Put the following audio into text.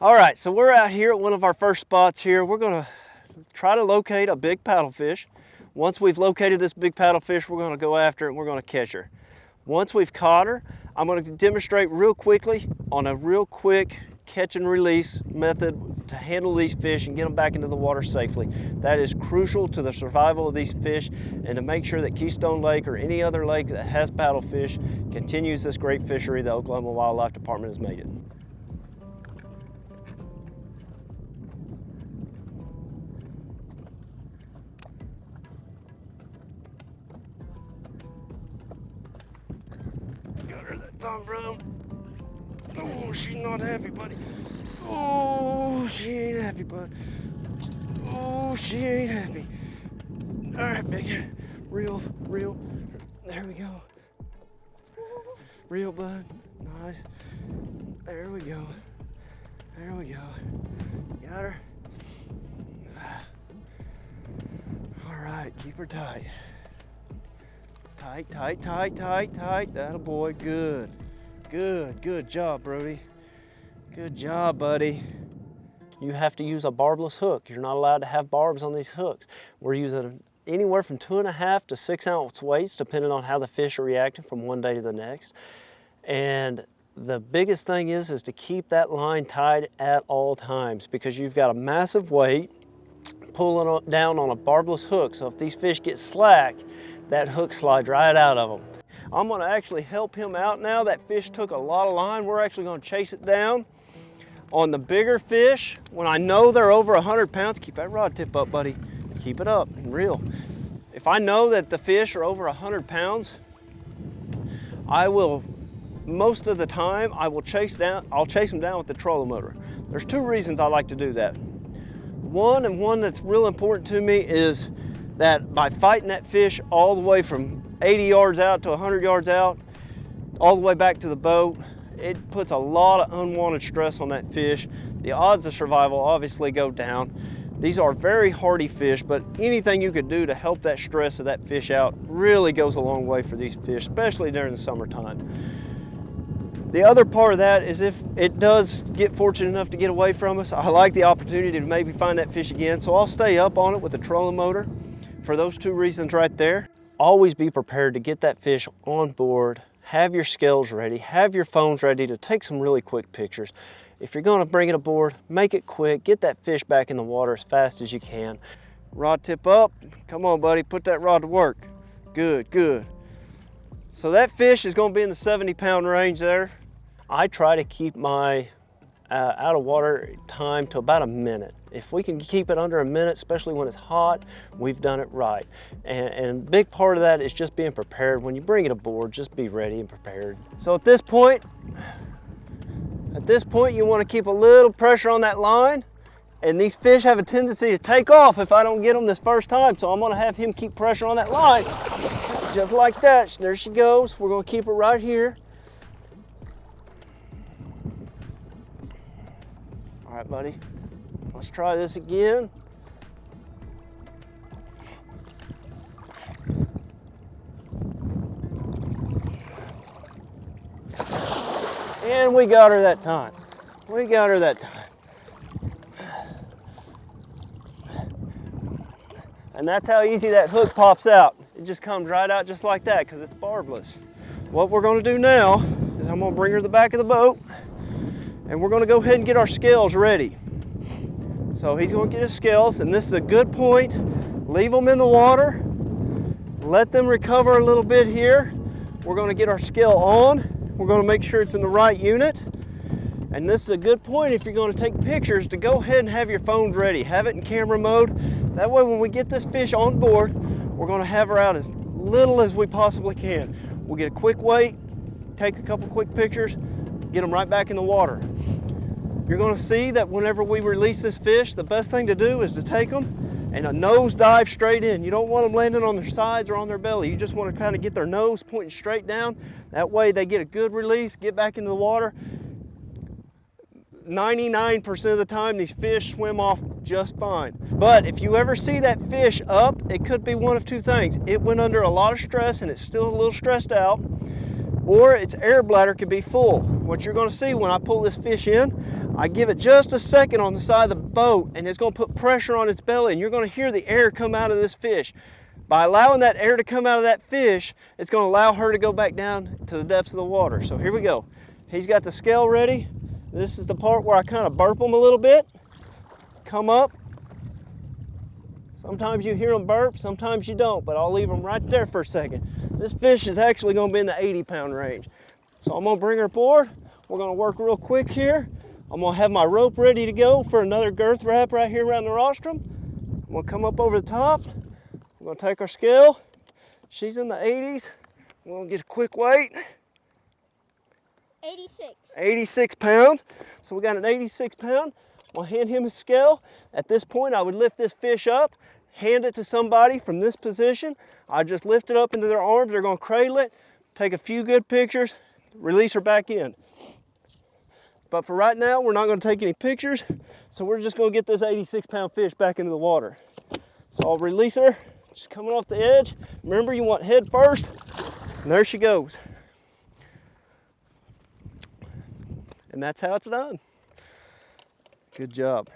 All right, so we're out here at one of our first spots here. We're gonna try to locate a big paddlefish. Once we've located this big paddlefish, we're gonna go after it and we're gonna catch her. Once we've caught her, I'm gonna demonstrate real quickly on a real quick catch and release method to handle these fish and get them back into the water safely. That is crucial to the survival of these fish and to make sure that Keystone Lake or any other lake that has paddlefish continues this great fishery the Oklahoma Wildlife Department has made it. Got her that time, bro. Oh, she's not happy, buddy. Oh, she ain't happy, bud. Oh, she ain't happy. All right, big. Reel. There we go. Reel, bud. Nice. There we go. Got her. All right, keep her tight. Tight. That'll boy. Good job, Brody. Good job, buddy. You have to use a barbless hook. You're not allowed to have barbs on these hooks. We're using anywhere from 2.5 to 6 ounce weights, depending on how the fish are reacting from one day to the next. And the biggest thing is to keep that line tied at all times, because you've got a massive weight pulling down on a barbless hook. So if these fish get slack, that hook slides right out of them. I'm gonna actually help him out now. That fish took a lot of line. We're actually gonna chase it down. On the bigger fish, when I know they're over 100 pounds, keep that rod tip up, buddy. Keep it up and reel. If I know that the fish are over 100 pounds, I will, most of the time, I'll chase them down with the trolling motor. There's 2 reasons I like to do that. One that's real important to me is that by fighting that fish all the way from 80 yards out to 100 yards out, all the way back to the boat, it puts a lot of unwanted stress on that fish. The odds of survival obviously go down. These are very hardy fish, but anything you could do to help that stress of that fish out really goes a long way for these fish, especially during the summertime. The other part of that is if it does get fortunate enough to get away from us, I like the opportunity to maybe find that fish again, so I'll stay up on it with the trolling motor for those 2 reasons right there. Always be prepared to get that fish on board, have your scales ready, have your phones ready to take some really quick pictures. If you're gonna bring it aboard, make it quick, get that fish back in the water as fast as you can. Rod tip up, come on buddy, put that rod to work. Good. So that fish is gonna be in the 70-pound range there. I try to keep my out of water time to about a minute. If we can keep it under a minute, especially when it's hot, we've done it right. And a big part of that is just being prepared. When you bring it aboard, just be ready and prepared. So at this point, you want to keep a little pressure on that line, and these fish have a tendency to take off if I don't get them this first time. So I'm going to have him keep pressure on that line, just like that. There she goes. We're going to keep her right here. All right, buddy, let's try this again. And we got her that time. And that's how easy that hook pops out. It just comes right out just like that because it's barbless. What we're going to do now is I'm going to bring her to the back of the boat, and we're going to go ahead and get our scales ready. So he's going to get his scales, and this is a good point. Leave them in the water. Let them recover a little bit here. We're going to get our scale on. We're going to make sure it's in the right unit. And this is a good point if you're going to take pictures to go ahead and have your phones ready. Have it in camera mode. That way when we get this fish on board, we're going to have her out as little as we possibly can. We'll get a quick weight, take a couple quick pictures, get them right back in the water. You're going to see that whenever we release this fish, the best thing to do is to take them and a nose dive straight in. You don't want them landing on their sides or on their belly. You just want to kind of get their nose pointing straight down. That way they get a good release, get back into the water. 99% of the time these fish swim off just fine. But if you ever see that fish up, it could be one of 2 things. It went under a lot of stress and it's still a little stressed out, or its air bladder could be full. What you're going to see when I pull this fish in, I give it just a second on the side of the boat, and it's going to put pressure on its belly, and you're going to hear the air come out of this fish. By allowing that air to come out of that fish, it's going to allow her to go back down to the depths of the water. So here we go. He's got the scale ready. This is the part where I kind of burp them a little bit. Come up. Sometimes you hear them burp, sometimes you don't, but I'll leave them right there for a second. This fish is actually going to be in the 80-pound range. So I'm going to bring her aboard. We're going to work real quick here. I'm going to have my rope ready to go for another girth wrap right here around the rostrum. I'm going to come up over the top. I'm going to take our scale. She's in the 80s. We're going to get a quick weight. 86. 86 pounds. So we got an 86 pound. I'm going to hand him his scale. At this point, I would lift this fish up, hand it to somebody from this position. I just lift it up into their arms. They're going to cradle it, take a few good pictures, release her back in. But for right now, we're not going to take any pictures, so we're just going to get this 86-pound fish back into the water. So I'll release her, just coming off the edge. Remember, you want head first, and there she goes. And that's how it's done. Good job.